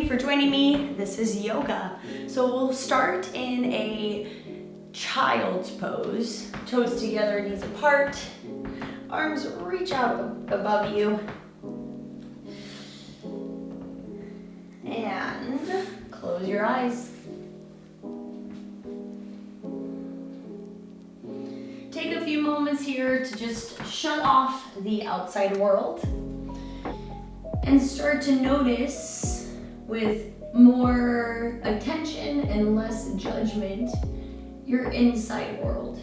you for joining me. This is yoga. So we'll start in a child's pose. Toes together, knees apart. Arms reach out above you. And close your eyes. Take a few moments here to just shut off the outside world and start to notice with more attention and less judgment your inside world.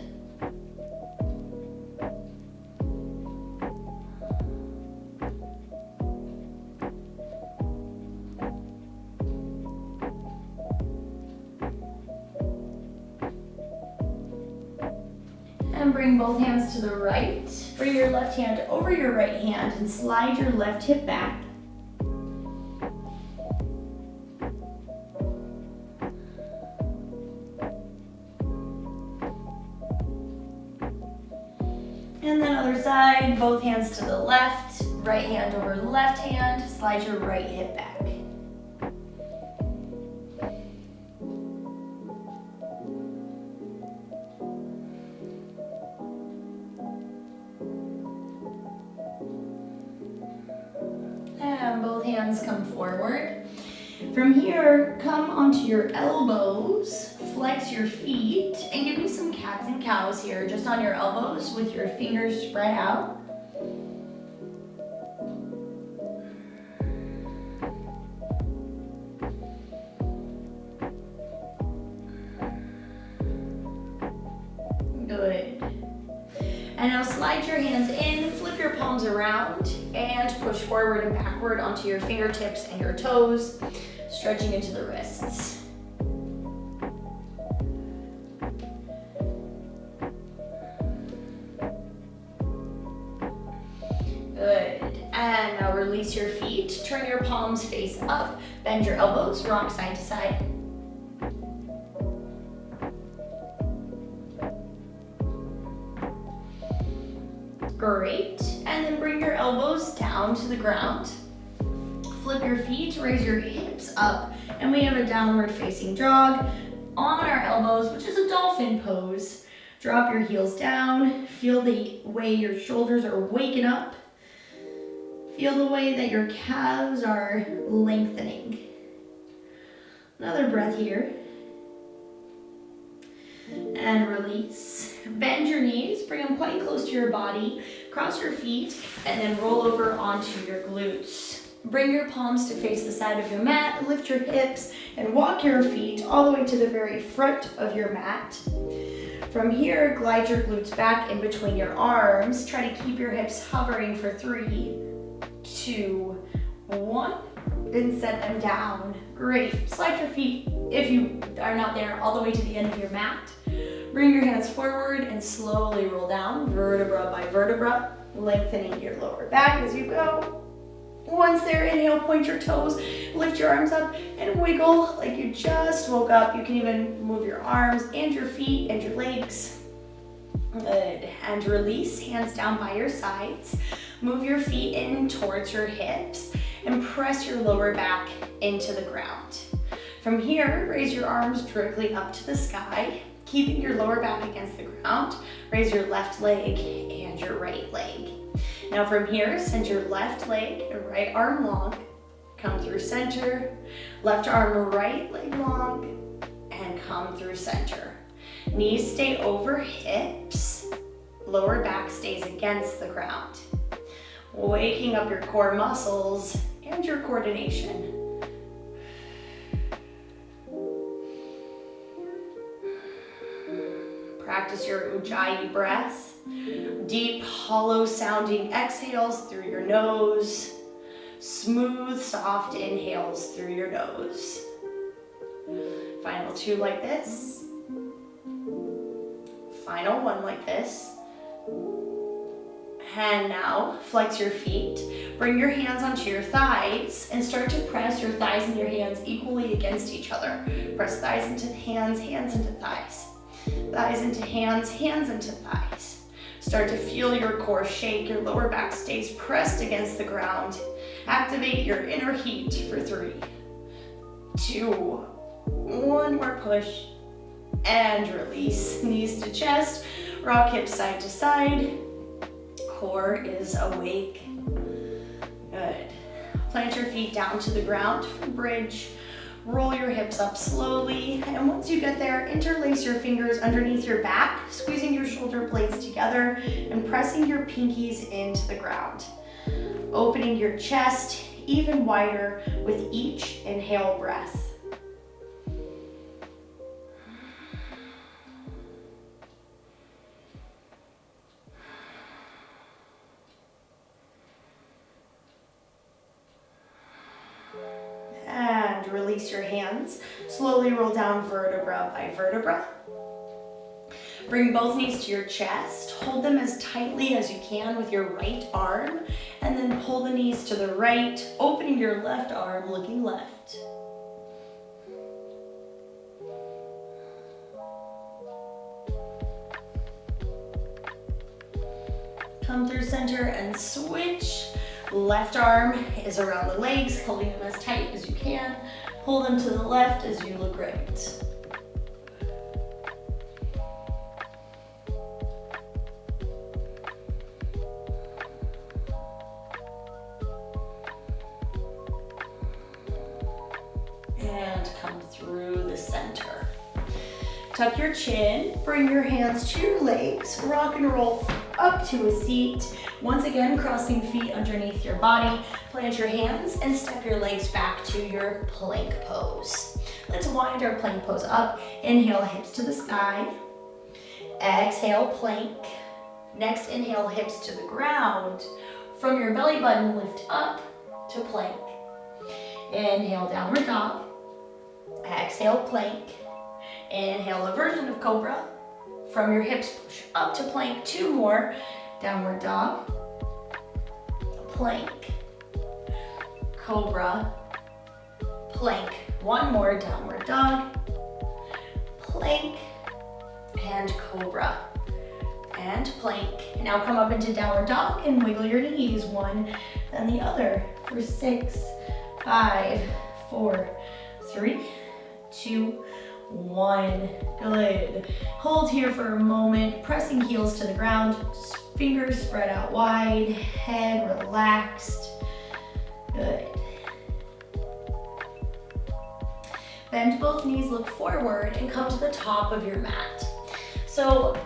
And bring both hands to the right. Bring your left hand over your right hand and slide your left hip back. And then other side, both hands to the left, right hand over left hand, slide your right hip back. And both hands come forward. From here, come onto your elbows, flex your feet, and give me some cats and cows here, just on your elbows with your fingers spread out. Good. And now slide your hands in, flip your palms around, and push forward and backward onto your fingertips and your toes, stretching into the wrists. Good. And now release your feet, turn your palms face up, bend your elbows, rock side to side. Great. And then bring your elbows down to the ground. Flip your feet, raise your hips up, and we have a downward facing dog on our elbows, which is a dolphin pose. Drop your heels down. Feel the way your shoulders are waking up. Feel the way that your calves are lengthening. Another breath here. And release. Bend your knees, bring them quite close to your body. Cross your feet, and then roll over onto your glutes. Bring your palms to face the side of your mat, lift your hips, and walk your feet all the way to the very front of your mat. From here, glide your glutes back in between your arms. Try to keep your hips hovering for 3, 2, 1. Then set them down. Great. Slide your feet, if you are not there, all the way to the end of your mat. Bring your hands forward and slowly roll down, vertebra by vertebra, lengthening your lower back as you go. Once there, inhale, point your toes, lift your arms up, and wiggle like you just woke up. You can even move your arms and your feet and your legs. Good. And release, hands down by your sides. Move your feet in towards your hips and press your lower back into the ground. From here, raise your arms directly up to the sky, keeping your lower back against the ground. Raise your left leg and your right leg. Now from here, send your left leg and right arm long, come through center, left arm, right leg long, and come through center. Knees stay over hips, lower back stays against the ground. Waking up your core muscles and your coordination. Practice your Ujjayi breath. Deep, hollow sounding exhales through your nose. Smooth, soft inhales through your nose. Final 2 like this. Final 1 like this. And now, flex your feet. Bring your hands onto your thighs and start to press your thighs and your hands equally against each other. Press thighs into hands, hands into thighs. Thighs into hands, hands into thighs. Start to feel your core shake. Your lower back stays pressed against the ground. Activate your inner heat for 3, 2. One more push and release. Knees to chest, rock hips side to side. Core is awake. Good. Plant your feet down to the ground for bridge. Roll your hips up slowly, and once you get there, interlace your fingers underneath your back, squeezing your shoulder blades together and pressing your pinkies into the ground. Opening your chest even wider with each inhale breath. And release your hands. Slowly roll down vertebra by vertebra. Bring both knees to your chest. Hold them as tightly as you can with your right arm. And then pull the knees to the right, opening your left arm, looking left. Come through center and switch. Left arm is around the legs, holding them as tight as you can. Pull them to the left as you look right. And come through the center. Tuck your chin, bring your hands to your legs, rock and roll up to a seat. Once again, crossing feet underneath your body. Plant your hands and step your legs back to your plank pose. Let's wind our plank pose up. Inhale, hips to the sky. Exhale, plank. Next, inhale, hips to the ground. From your belly button, lift up to plank. Inhale, downward dog. Exhale, plank. Inhale, a version of cobra. From your hips, push up to plank. 2 more. Downward dog. Plank. Cobra. Plank. 1 more. Downward dog. Plank. And cobra. And plank. Now come up into downward dog and wiggle your knees. 1, then the other. For 6, 5, 4, 3, 2, 1. Good. Hold here for a moment, pressing heels to the ground, fingers spread out wide, head relaxed. Good. Bend both knees, look forward, and come to the top of your mat. So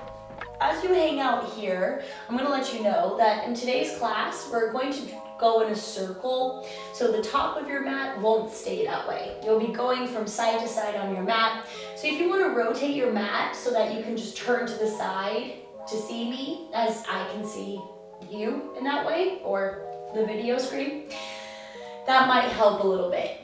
as you hang out here, I'm going to let you know that in today's class, we're going to go in a circle, so the top of your mat won't stay that way. You'll be going from side to side on your mat. So if you want to rotate your mat so that you can just turn to the side to see me as I can see you in that way, or the video screen, that might help a little bit.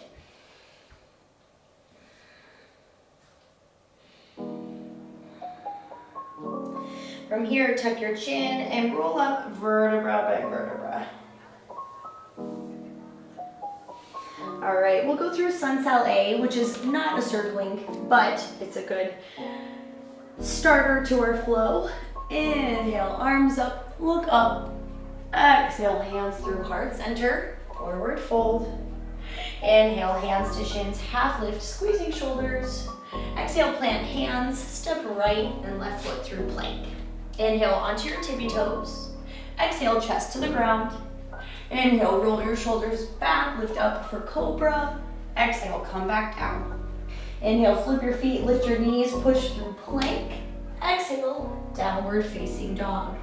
From here, tuck your chin and roll up vertebra by vertebra. All right, we'll go through Sun Sal A, which is not a circling, but it's a good starter to our flow. Inhale, arms up, look up. Exhale, hands through heart center, forward fold. Inhale, hands to shins, half lift, squeezing shoulders. Exhale, plant hands, step right and left foot through plank. Inhale, onto your tippy toes. Exhale, chest to the ground. Inhale, roll your shoulders back, lift up for cobra. Exhale, come back down. Inhale, flip your feet, lift your knees, push through plank. Exhale, downward facing dog.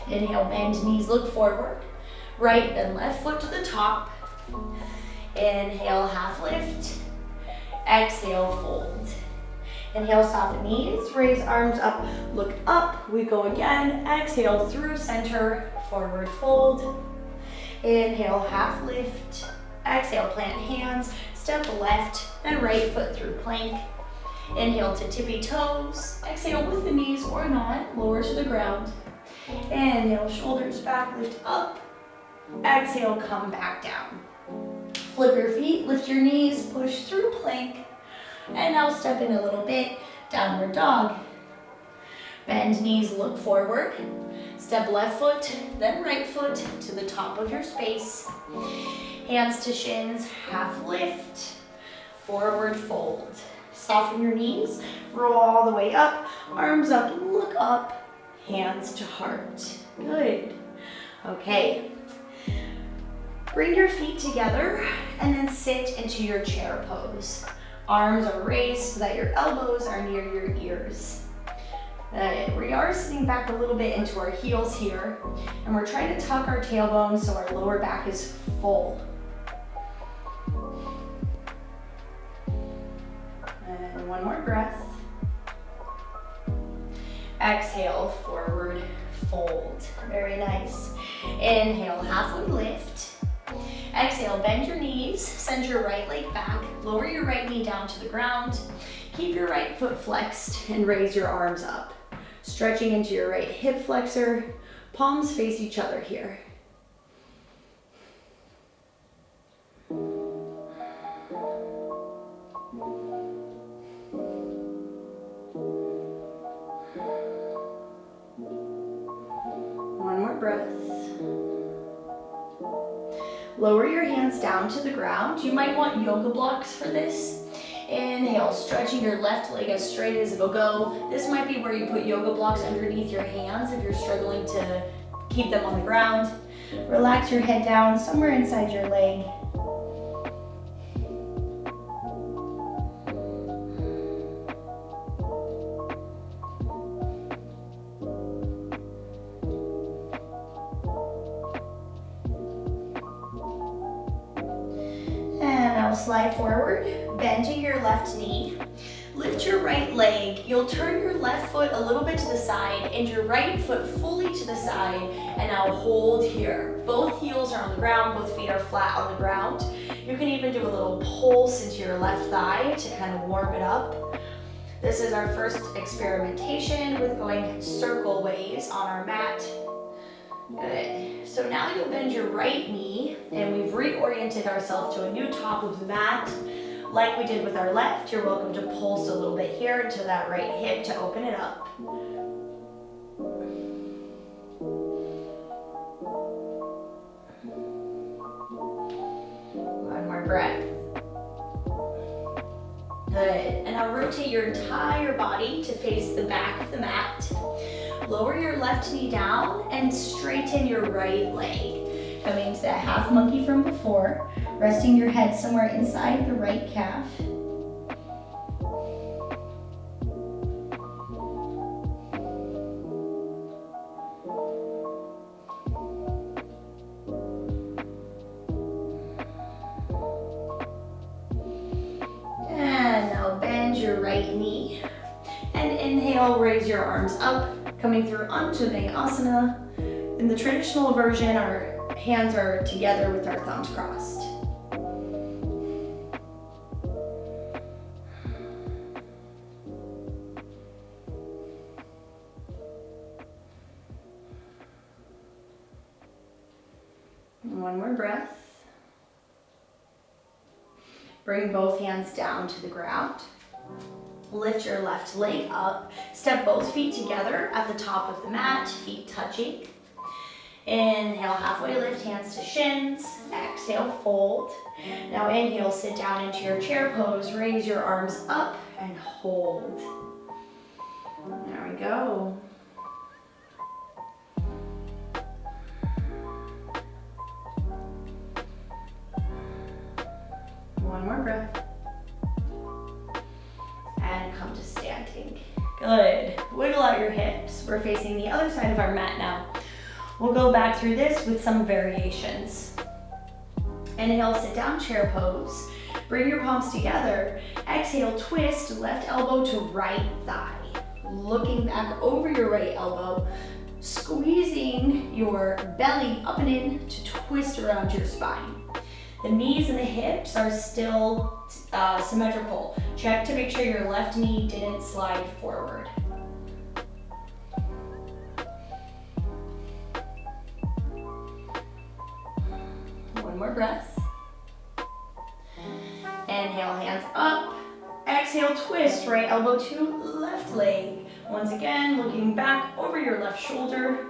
Inhale, bend knees, look forward. Right and left foot to the top. Inhale, half lift. Exhale, fold. Inhale, soften knees, raise arms up, look up. We go again. Exhale, through center, forward fold. Inhale, half lift. Exhale, plant hands, step left and right foot through plank. Inhale to tippy toes. Exhale with the knees or not, lower to the ground. Inhale, shoulders back, lift up. Exhale, come back down. Flip your feet, lift your knees, push through plank. And now step in a little bit, downward dog. Bend knees, look forward. Step left foot, then right foot to the top of your space. Hands to shins, half lift. forward fold. Soften your knees, roll all the way up, arms up, look up, hands to heart. Good. Okay. Bring your feet together and then sit into your chair pose. Arms are raised so that your elbows are near your ears. We are sitting back a little bit into our heels here, and we're trying to tuck our tailbone so our lower back is full. And one more breath. Exhale, forward fold. Very nice. Inhale, halfway lift. Exhale, bend your knees, send your right leg back, lower your right knee down to the ground. Keep your right foot flexed and raise your arms up. Stretching into your right hip flexor, palms face each other here. One more breath. Lower your hands down to the ground. You might want yoga blocks for this. Inhale, stretching your left leg as straight as it'll go. This might be where you put yoga blocks underneath your hands if you're struggling to keep them on the ground. Relax your head down somewhere inside your leg. Slide forward, bending your left knee. Lift your right leg. You'll turn your left foot a little bit to the side and your right foot fully to the side, and now hold here. Both heels are on the ground, both feet are flat on the ground. You can even do a little pulse into your left thigh to kind of warm it up. This is our first experimentation with going circle ways on our mat. Good. So now you'll bend your right knee, and we've reoriented ourselves to a new top of the mat. Like we did with our left, you're welcome to pulse a little bit here to that right hip to open it up. One more breath. Good. And now rotate your entire body to face the back of the mat. Lower your left knee down and straighten your right leg. Coming to that half monkey from before, resting your head somewhere inside the right calf. And now bend your right knee. And inhale, raise your arms up. Coming through onto the asana. In the traditional version, our hands are together with our thumbs crossed. One more breath. Bring both hands down to the ground. Lift your left leg up. Step both feet together at the top of the mat, feet touching. Inhale, halfway lift, hands to shins. Exhale, fold. Now inhale, sit down into your chair pose. Raise your arms up and hold. There we go. One more breath. And come to standing. Good. Wiggle out your hips. We're facing the other side of our mat now. We'll go back through this with some variations. Inhale, sit down chair pose. Bring your palms together. Exhale, twist left elbow to right thigh. Looking back over your right elbow, squeezing your belly up and in to twist around your spine. The knees and the hips are still symmetrical. Check to make sure your left knee didn't slide forward. One more breath. Inhale, hands up. Exhale, twist right elbow to left leg. Once again, looking back over your left shoulder.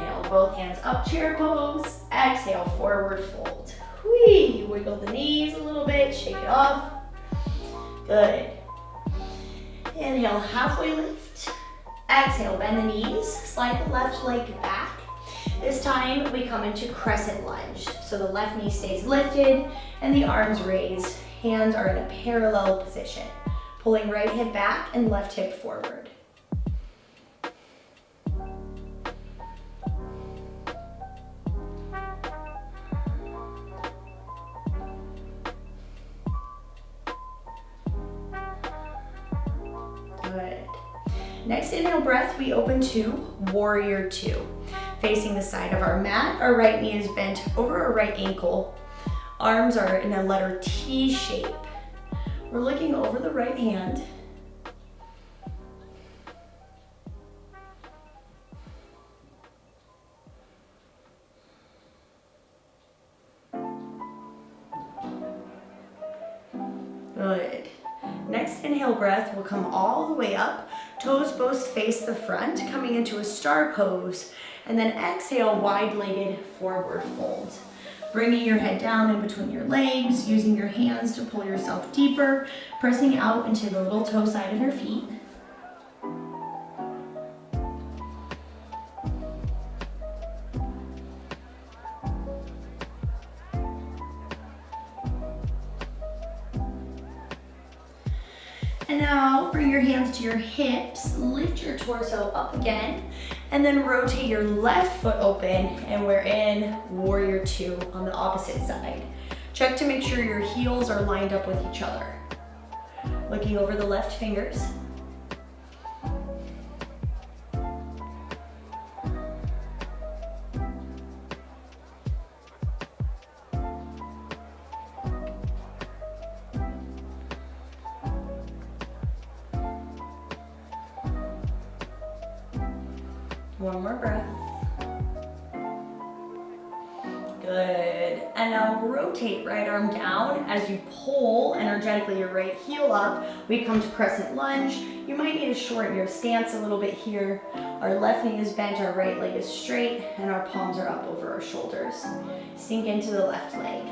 Inhale, both hands up, chair pose. Exhale, forward fold. Whee! Wiggle the knees a little bit, shake it off. Good. Inhale, halfway lift. Exhale, bend the knees, slide the left leg back. This time we come into crescent lunge. So the left knee stays lifted and the arms raised. Hands are in a parallel position. Pulling right hip back and left hip forward. Good. Next inhale breath, we open to warrior two. Facing the side of our mat, our right knee is bent over our right ankle. Arms are in a letter T shape. We're looking over the right hand. Good. Next inhale breath will come all the way up. Toes both face the front, coming into a star pose. And then exhale, wide-legged forward fold. Bringing your head down in between your legs, using your hands to pull yourself deeper, pressing out into the little toe side of your feet. And now bring your hands to your hips, lift your torso up again, and then rotate your left foot open, and we're in warrior two on the opposite side. Check to make sure your heels are lined up with each other. Looking over the left fingers. One more breath. Good. And now rotate right arm down as you pull energetically your right heel up. We come to crescent lunge. You might need to shorten your stance a little bit here. Our left knee is bent, our right leg is straight, and our palms are up over our shoulders. Sink into the left leg.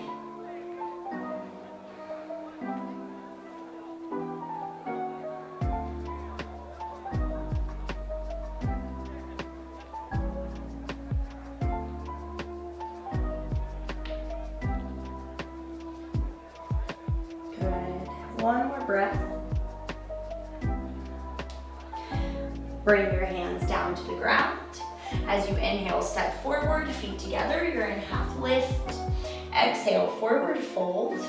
One more breath. Bring your hands down to the ground. As you inhale, step forward, feet together. You're in half lift. Exhale, forward fold.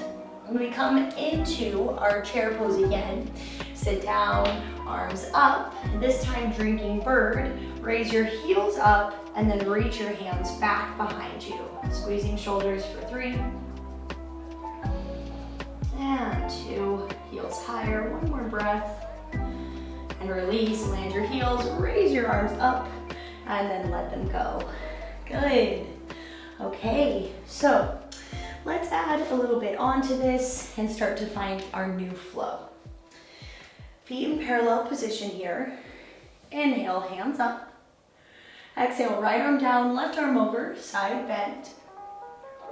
We come into our chair pose again. Sit down, arms up. This time drinking bird. Raise your heels up and then reach your hands back behind you. Squeezing shoulders for 3. And 2, heels higher, one more breath. And release, land your heels, raise your arms up, and then let them go. Good. Okay, so let's add a little bit onto this and start to find our new flow. Feet in parallel position here. Inhale, hands up. Exhale, right arm down, left arm over, side bent.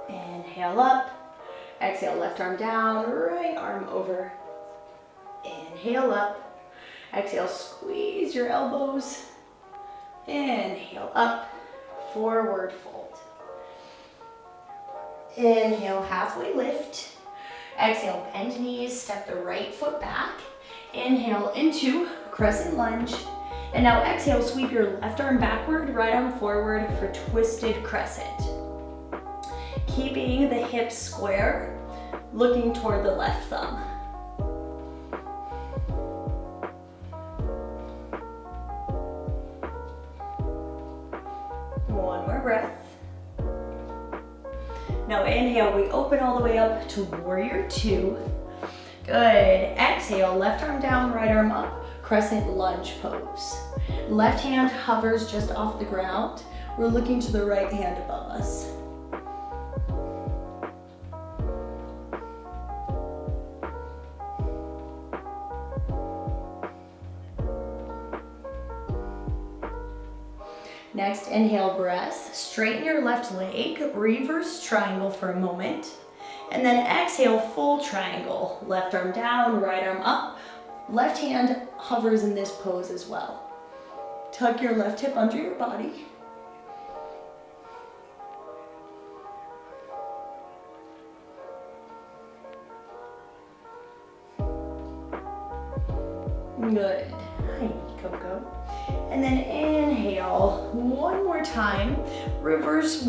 Inhale up. Exhale, left arm down, right arm over. Inhale up. Exhale, squeeze your elbows. Inhale up, forward fold. Inhale, halfway lift. Exhale, bend knees, step the right foot back. Inhale into crescent lunge. And now exhale, sweep your left arm backward, right arm forward for twisted crescent. Keeping the hips square, looking toward the left thumb. One more breath. Now inhale, we open all the way up to warrior two. Good. Exhale, left arm down, right arm up, crescent lunge pose. Left hand hovers just off the ground. We're looking to the right hand above us. Next, inhale, breath. Straighten your left leg, reverse triangle for a moment. And then exhale, full triangle. Left arm down, right arm up. Left hand hovers in this pose as well. Tuck your left hip under your body. Good. Hi, Coco. And then inhale one more time. Reverse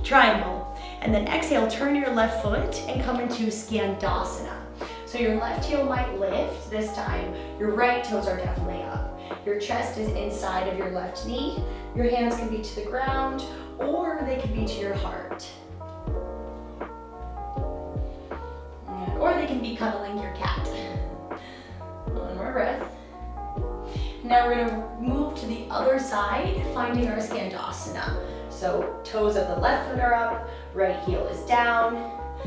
triangle. And then exhale, turn your left foot and come into Skandasana. So your left heel might lift this time. Your right toes are definitely up. Your chest is inside of your left knee. Your hands can be to the ground or they can be to your heart. Or they can be cuddling your cat. One more breath. Now we're gonna move to the other side, finding our Skandasana. So toes of the left foot are up, right heel is down.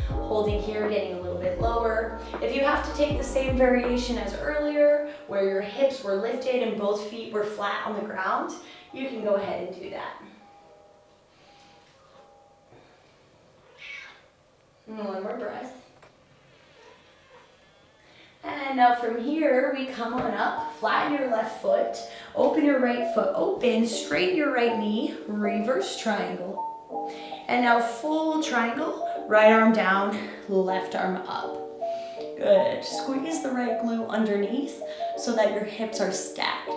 Holding here, getting a little bit lower. If you have to take the same variation as earlier, where your hips were lifted and both feet were flat on the ground, you can go ahead and do that. And one more breath. And now from here, we come on up, flatten your left foot, open your right foot open, straighten your right knee, reverse triangle. And now full triangle, right arm down, left arm up. Good. Squeeze the right glute underneath so that your hips are stacked.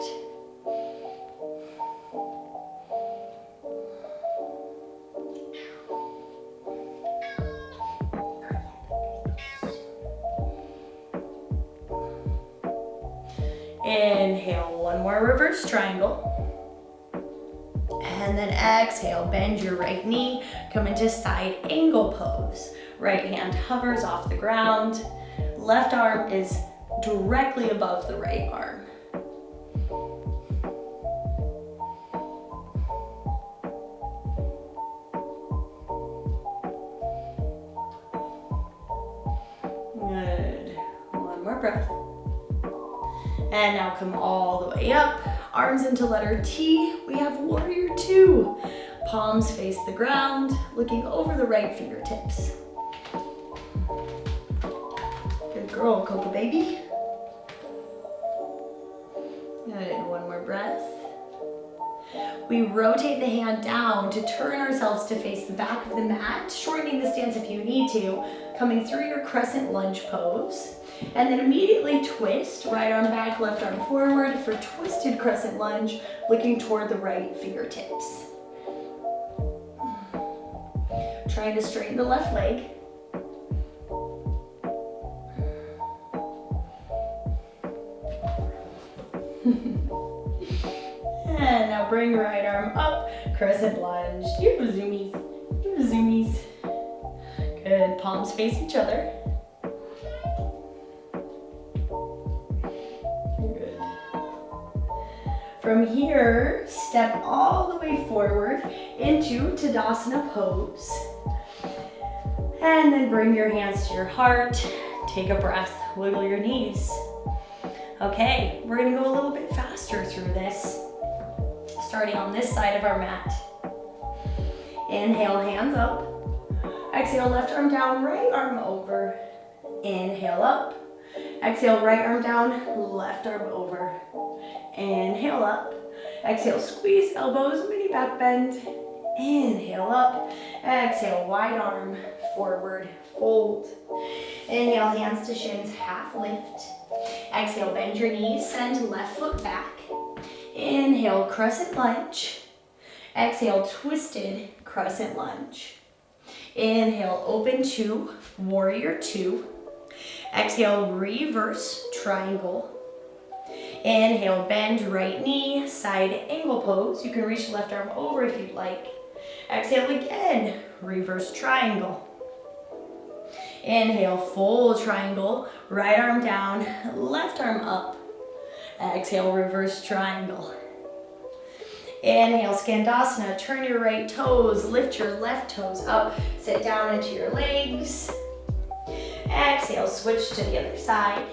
Inhale, one more reverse triangle. And then exhale, bend your right knee, come into side angle pose. Right hand hovers off the ground. Left arm is directly above the right arm. Good. One more breath. And now come all the way up. Arms into letter T. We have warrior two. Palms face the ground, looking over the right fingertips. Good girl, Coco baby. Good, one more breath. We rotate the hand down to turn ourselves to face the back of the mat, shortening the stance if you need to, coming through your crescent lunge pose. And then immediately twist, right arm back, left arm forward for twisted crescent lunge, looking toward the right fingertips. Trying to straighten the left leg. And now bring right arm up, crescent lunge. You zoomies, you zoomies. Good, palms face each other. From here, step all the way forward into Tadasana pose. And then bring your hands to your heart. Take a breath, wiggle your knees. Okay, we're gonna go a little bit faster through this. Starting on this side of our mat. Inhale, hands up. Exhale, left arm down, right arm over. Inhale up. Exhale, right arm down, left arm over. Inhale up. Exhale, squeeze elbows, mini back bend. Inhale up. Exhale, wide arm, forward, fold. Inhale, hands to shins, half lift. Exhale, bend your knees, send left foot back. Inhale, crescent lunge. Exhale, twisted crescent lunge. Inhale, open two, warrior two. Exhale, reverse triangle. Inhale, bend right knee, side angle pose. You can reach the left arm over if you'd like. Exhale again, reverse triangle. Inhale, full triangle, right arm down, left arm up. Exhale, reverse triangle. Inhale, Skandasana, turn your right toes, lift your left toes up, sit down into your legs. Exhale, switch to the other side.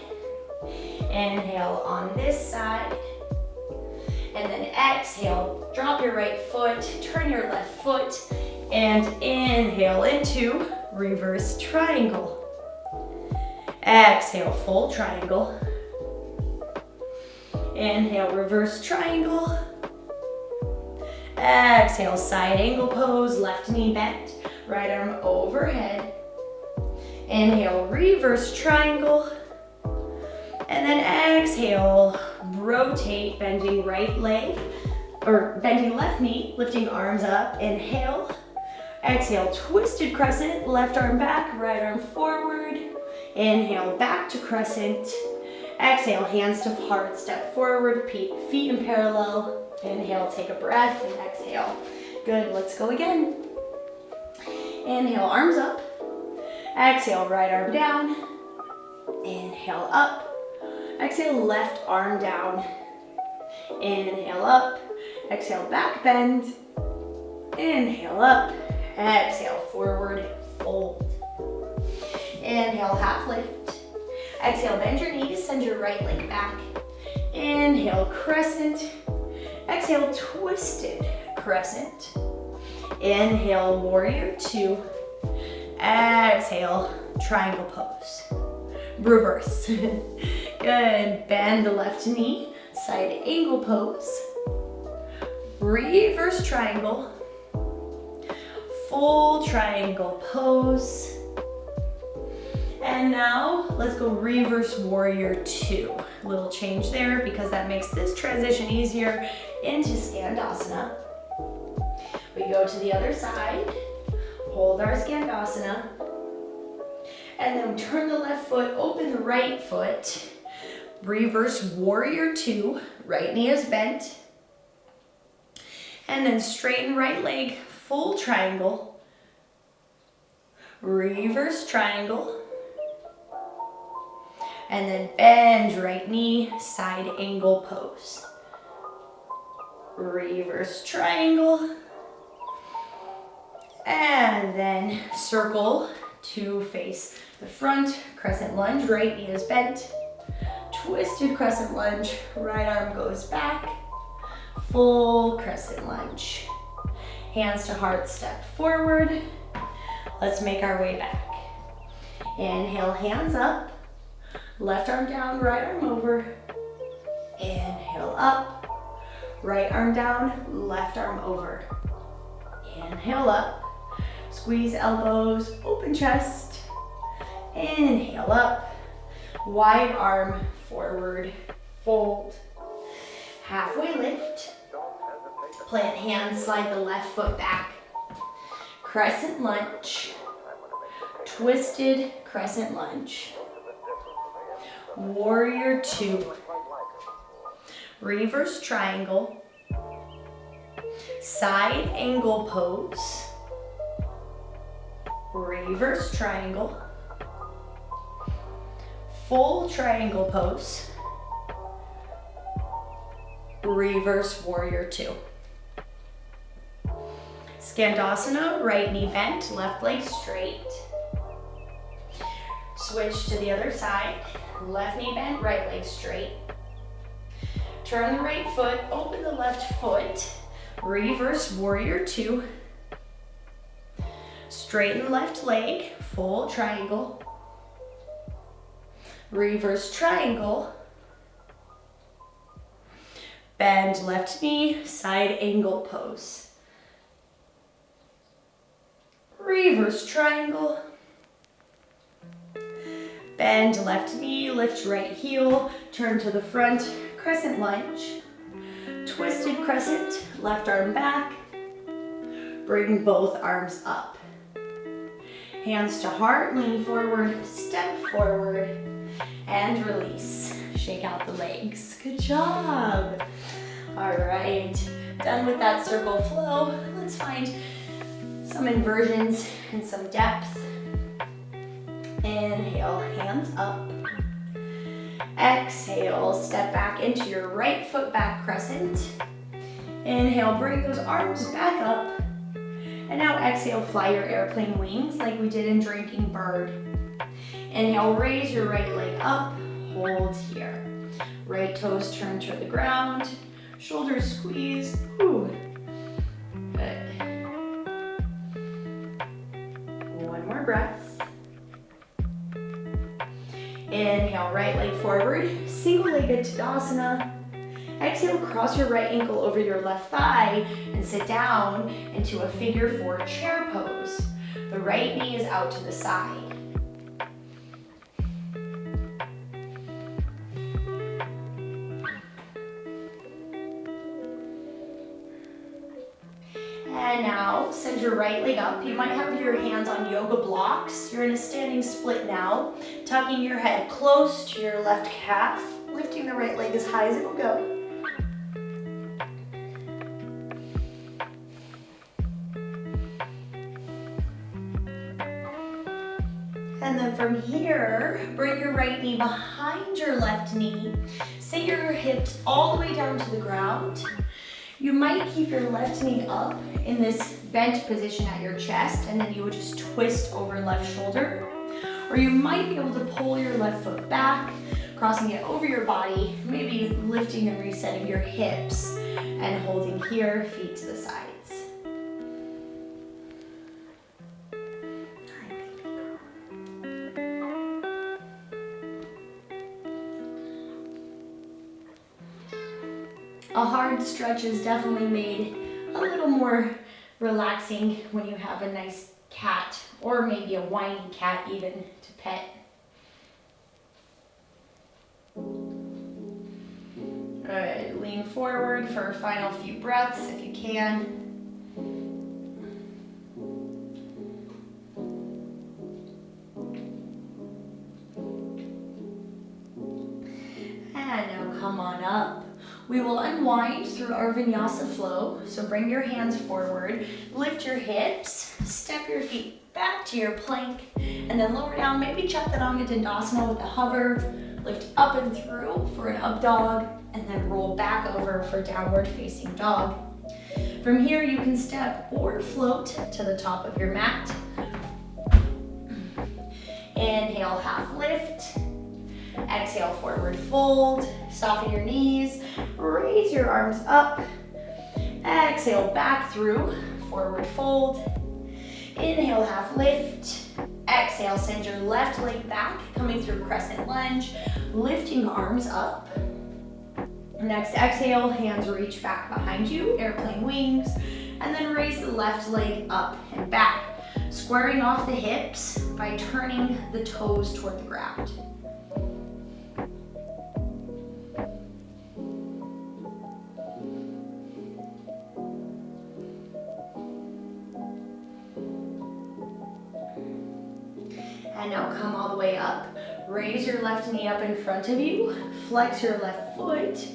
Inhale on this side. And then exhale, drop your right foot, turn your left foot, and inhale into reverse triangle. Exhale, full triangle. Inhale, reverse triangle. Exhale, side angle pose, left knee bent, right arm overhead. Inhale, reverse triangle. And then exhale, rotate, bending right leg, or bending left knee, lifting arms up, inhale. Exhale, twisted crescent, left arm back, right arm forward. Inhale, back to crescent. Exhale, hands to heart, step forward, feet in parallel. Inhale, take a breath, and exhale. Good, let's go again. Inhale, arms up. Exhale, right arm down. Inhale, up. Exhale, left arm down. Inhale, up. Exhale, back bend. Inhale, up. Exhale, forward fold. Inhale, half lift. Exhale, bend your knees, send your right leg back. Inhale, crescent. Exhale, twisted crescent. Inhale, warrior two. Exhale, triangle pose. Reverse. Good, bend the left knee, side angle pose. Reverse triangle. Full triangle pose. And now let's go reverse warrior two. A little change there because that makes this transition easier into Skandasana. We go to the other side, hold our Skandasana, and then turn the left foot, open the right foot, reverse warrior two, right knee is bent, and then straighten right leg, full triangle, reverse triangle, and then bend right knee, side angle pose. Reverse triangle. And then circle to face the front, crescent lunge, right knee is bent. Twisted crescent lunge, right arm goes back. Full crescent lunge. Hands to heart, step forward. Let's make our way back. Inhale, hands up. Left arm down, right arm over. Inhale up. Right arm down, left arm over. Inhale up. Squeeze elbows, open chest. Inhale up. Wide arm forward, fold. Halfway lift. Plant hands, slide the left foot back. Crescent lunge. Twisted crescent lunge. Warrior two. Reverse triangle. Side angle pose. Reverse triangle. Full triangle pose. Reverse warrior two. Skandasana, right knee bent, left leg straight. Switch to the other side. Left knee bent, right leg straight. Turn the right foot, open the left foot. Reverse warrior two. Straighten left leg, full triangle. Reverse triangle. Bend left knee, side angle pose. Reverse triangle. Bend left knee, lift right heel, turn to the front, crescent lunge. Twisted crescent, left arm back. Bring both arms up. Hands to heart, lean forward, step forward, and release. Shake out the legs. Good job. All right, done with that circle flow. Let's find some inversions and some depth. Inhale, hands up. Exhale, step back into your right foot back crescent. Inhale, bring those arms back up. And now exhale, fly your airplane wings like we did in Drinking Bird. Inhale, raise your right leg up, hold here. Right toes turn to the ground, Shoulders squeeze. Ooh. Good. One more breath. Inhale, right leg forward, single-legged Tadasana. Exhale, cross your right ankle over your left thigh and sit down into a figure four chair pose. The right knee is out to the side. And now send your right leg up. You might have your hands on yoga blocks. You're in a standing split now. Tucking your head close to your left calf. Lifting the right leg as high as it will go. And then from here, bring your right knee behind your left knee. Sit your hips all the way down to the ground. You might keep your left knee up in this bent position at your chest, and then you would just twist over left shoulder. Or you might be able to pull your left foot back, crossing it over your body, maybe lifting and resetting your hips, and holding here, feet to the sides. A hard stretch is definitely made a little more relaxing when you have a nice cat, or maybe a whiny cat even, to pet. Alright, lean forward for a final few breaths if you can. And now come on up. We will unwind through our vinyasa flow. So bring your hands forward, lift your hips, step your feet back to your plank, and then lower down, maybe Chaturanga Dandasana with a hover, lift up and through for an up dog, and then roll back over for downward facing dog. From here, you can step or float to the top of your mat. Inhale, half lift. Exhale, forward fold. Soften your knees. Raise your arms up. Exhale, back through. Forward fold. Inhale, half lift. Exhale, send your left leg back, coming through crescent lunge. Lifting arms up. Next exhale, hands reach back behind you, airplane wings. And then raise the left leg up and back, squaring off the hips by turning the toes toward the ground. And now come all the way up. Raise your left knee up in front of you. Flex your left foot.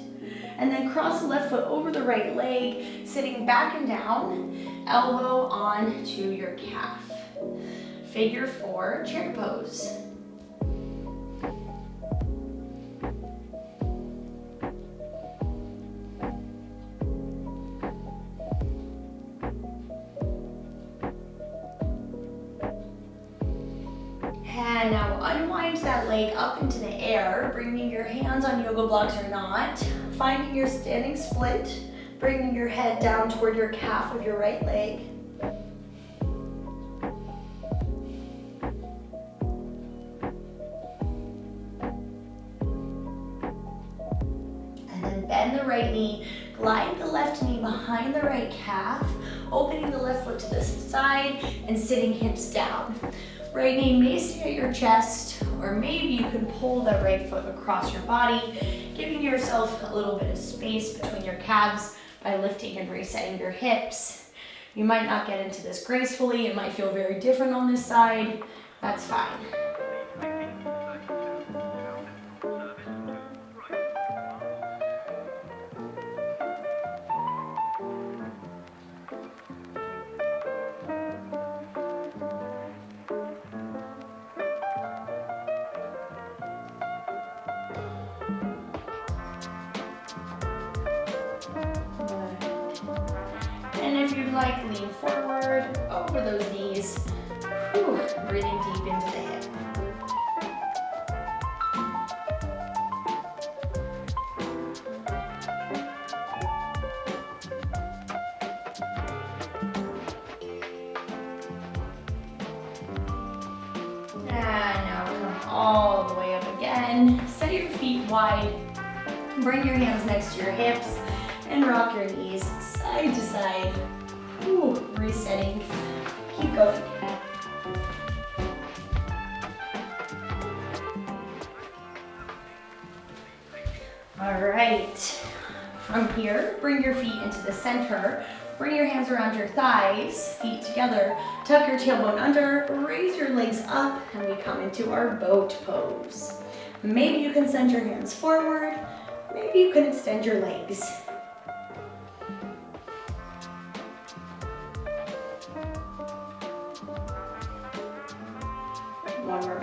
And then cross the left foot over the right leg, sitting back and down, elbow on to your calf. Figure four, chair pose. And now unwind that leg up into the air, bringing your hands on yoga blocks or not, finding your standing split, bringing your head down toward your calf of your right leg. And then bend the right knee, glide the left knee behind the right calf, opening the left foot to the side and sitting hips down. Right knee may stay at your chest, or maybe you can pull the right foot across your body, giving yourself a little bit of space between your calves by lifting and resetting your hips. You might not get into this gracefully. It might feel very different on this side. That's fine. And if you'd like, lean forward over those knees. Whew, breathing deep into the hip. then set your feet wide. Bring your hands next to your hips and rock your knees side to side. Ooh, resetting. Keep going. All right. From here, bring your feet into the center. Bring your hands around your thighs, feet together. Tuck your tailbone under, raise your legs up, and we come into our boat pose. Maybe you can send your hands forward. Maybe you can extend your legs. One more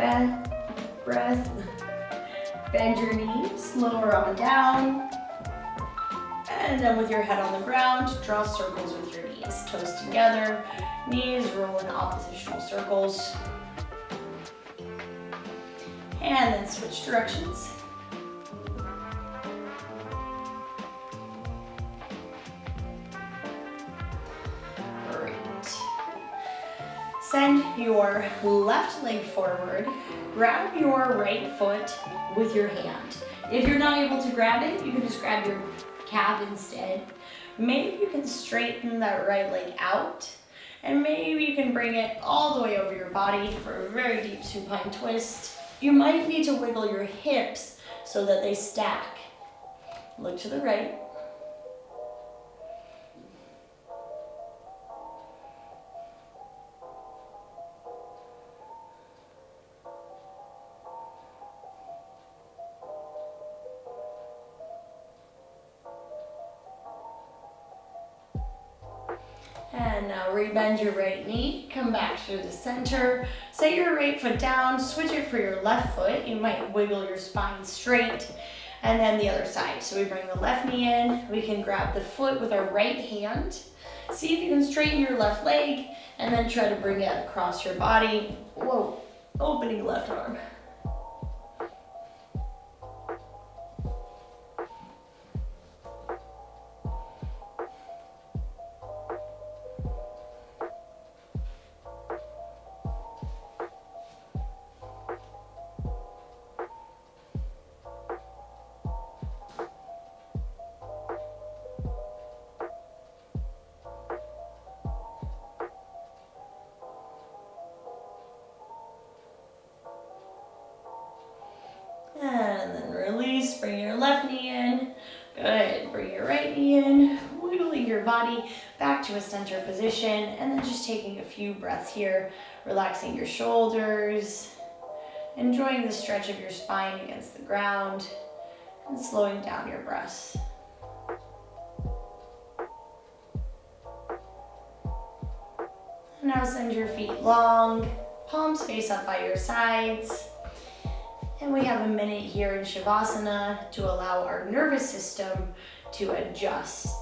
breath. Bend your knees, lower on down. And then with your head on the ground, draw circles with your knees. Toes together, knees roll in oppositional circles. And then switch directions. Great. Send your left leg forward. Grab your right foot with your hand. If you're not able to grab it, you can just grab your calf instead. Maybe you can straighten that right leg out, and maybe you can bring it all the way over your body for a very deep supine twist. You might need to wiggle your hips so that they stack. Look to the right. And now rebend your right knee, come back through the center. Set your right foot down, switch it for your left foot. You might wiggle your spine straight, and then the other side. So we bring the left knee in, we can grab the foot with our right hand. See if you can straighten your left leg, and then try to bring it across your body. Whoa, opening left arm. And then release, bring your left knee in. Good, bring your right knee in, wiggling your body back to a center position, and then just taking a few breaths here, relaxing your shoulders, enjoying the stretch of your spine against the ground, and slowing down your breaths. Now send your feet long, palms face up by your sides. And we have a minute here in Shavasana to allow our nervous system to adjust.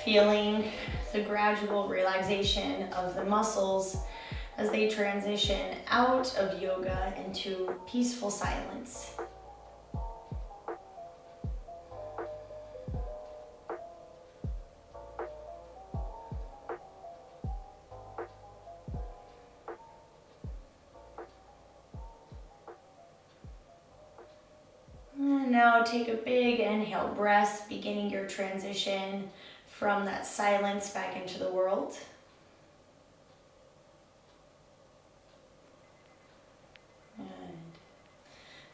Feeling the gradual relaxation of the muscles as they transition out of yoga into peaceful silence. And now take a big inhale breath, beginning your transition from that silence back into the world.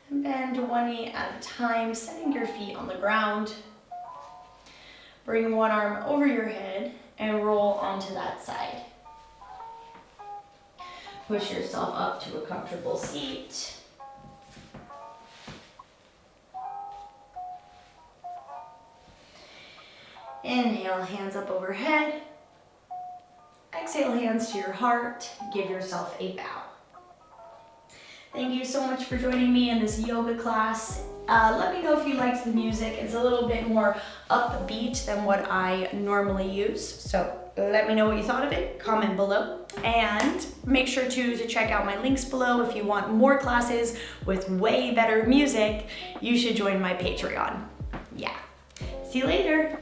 And bend one knee at a time, setting your feet on the ground. Bring one arm over your head and roll onto that side. Push yourself up to a comfortable seat. Inhale, hands up overhead. Exhale, hands to your heart. Give yourself a bow. Thank you so much for joining me in this yoga class. Let me know if you liked the music. It's a little bit more upbeat than what I normally use. So let me know what you thought of it, comment below, and make sure to check out my links below. If you want more classes with way better music, you should join my Patreon. Yeah, see you later.